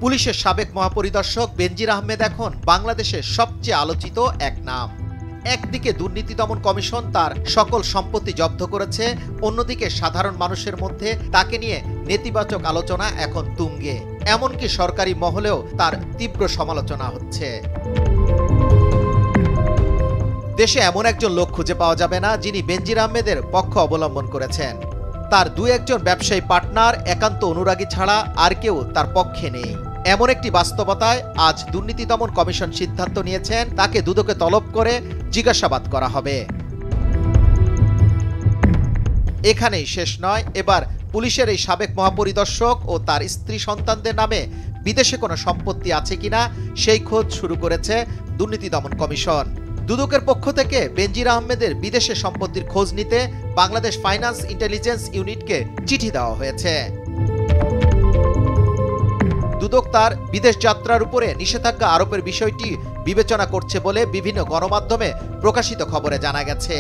পুলিশের সাবেক মহাপরিদর্শক বেনজির আহমেদ এখন বাংলাদেশের সবচেয়ে আলোচিত এক নাম। একদিকে দুর্নীতি দমন কমিশন তার সকল সম্পত্তি জব্দ করেছে, অন্যদিকে সাধারণ মানুষের মধ্যে তাকে নিয়ে নেতিবাচক আলোচনা এখন তুঙ্গে। এমনকি সরকারি মহলেও তার তীব্র সমালোচনা হচ্ছে। দেশে এমন একজন লোক খুঁজে পাওয়া যাবে না যিনি বেনজির আহমেদের পক্ষ অবলম্বন করেছেন। তার দুই একজন ব্যবসায়ী পার্টনার একান্ত অনুরাগী ছাড়া আর কেউ তার পক্ষে নেই। এমন একটি বাস্তবতায় আজ দুর্নীতি দমন কমিশন সিদ্ধান্ত নিয়েছেন তাকে দুদকে তলব করে জিজ্ঞাসাবাদ করা হবে। এখানেই শেষ নয়, এবার পুলিশের এই সাবেক মহাপরিদর্শক ও তার স্ত্রী সন্তানদের নামে বিদেশে কোনো সম্পত্তি আছে কিনা সেই খোঁজ শুরু করেছে দুর্নীতি দমন কমিশন। দুদকের পক্ষ থেকে বেনজির আহমেদের বিদেশে সম্পত্তির খোঁজ নিতে বাংলাদেশ ফাইন্যান্স ইন্টেলিজেন্স ইউনিটকে চিঠি দেওয়া হয়েছে। দুদক তার বিদেশ যাত্রার উপরে নিষেধাজ্ঞা আরোপের বিষয়টি বিবেচনা করছে বলে বিভিন্ন গণমাধ্যমে প্রকাশিত খবরে জানা গেছে।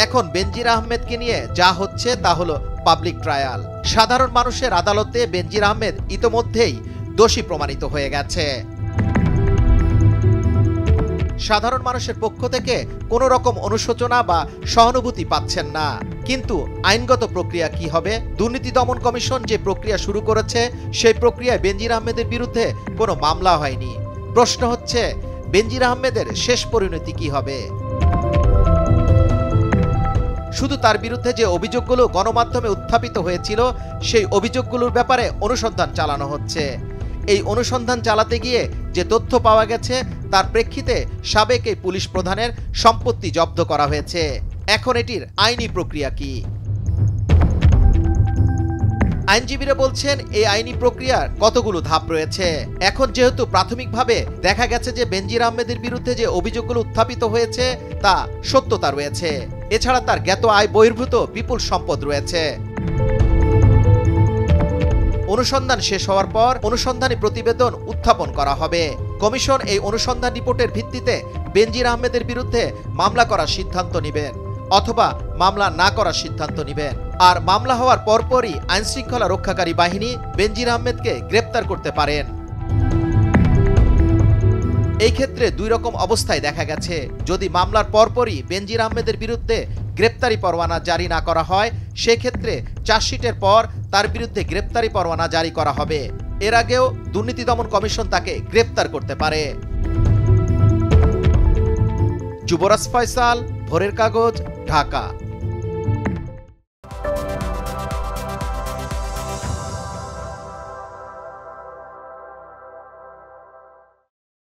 এখন বেনজির আহমেদকে নিয়ে যা হচ্ছে তা হলো পাবলিক ট্রায়াল। সাধারণ মানুষের আদালতে বেনজির আহমেদ ইতোমধ্যেই দোষী প্রমাণিত হয়ে গেছে। সাধারণ মানুষের পক্ষ থেকে কোনো রকম অনুশোচনা বা সহানুভূতি পাচ্ছেন না। কিন্তু আইনগত প্রক্রিয়া কি হবে? দুর্নীতি দমন কমিশন যে প্রক্রিয়া শুরু করেছে সেই প্রক্রিয়ায় বেনজির আহমেদের বিরুদ্ধে কোনো মামলা হয়নি। প্রশ্ন হচ্ছে বেনজির আহমেদের শেষ পরিণতি কি হবে? শুধু তার বিরুদ্ধে যে অভিযোগগুলো গণমাধ্যমে উত্থাপিত হয়েছিল সেই অভিযোগগুলোর ব্যাপারে অনুসন্ধান চালানো হচ্ছে। এই অনুসন্ধান চালাতে গিয়ে যে তথ্য পাওয়া গেছে তার প্রেক্ষিতে সাবেক এই পুলিশ প্রধানের সম্পত্তি জব্দ করা হয়েছে। এখন এটির আইনি প্রক্রিয়া কি? আইনজীবীরা বলছেন এই আইনি প্রক্রিয়ার কতগুলো ধাপ রয়েছে। এখন যেহেতু প্রাথমিকভাবে দেখা গেছে যে বেনজির আহমেদের বিরুদ্ধে যে অভিযোগগুলো উত্থাপিত হয়েছে তা সত্যতা রয়েছে, এছাড়া তার জ্ঞাত আয় বহির্ভূত বিপুল সম্পদ রয়েছে। অনুসন্ধান শেষ হওয়ার পর অনুসন্ধানী প্রতিবেদন উত্থাপন করা হবে। কমিশন এই অনুসন্ধান রিপোর্টের ভিত্তিতে বেনজির আহমেদের বিরুদ্ধে মামলা করার সিদ্ধান্ত নেবেন অথবা মামলা না করার সিদ্ধান্ত নেবেন। আর মামলা হওয়ার পরপরই আইনশৃঙ্খলা রক্ষাকারী বাহিনী বেনজির আহমেদকে গ্রেপ্তার করতে পারেন। এই ক্ষেত্রে দুই রকম অবস্থায় দেখা গেছে। যদি মামলার পরপরই বেনজির আহমেদের বিরুদ্ধে গ্রেপ্তারি পরোয়ানা জারি না করা হয়, সেক্ষেত্রে চার্জশিটের পর তার বিরুদ্ধে গ্রেপ্তারি পরোয়ানা জারি করা হবে। এর আগেও দুর্নীতি দমন কমিশন তাকে গ্রেপ্তার করতে পারে। যুবরাজ ফয়সাল, ভোরের কাগজ, ঢাকা।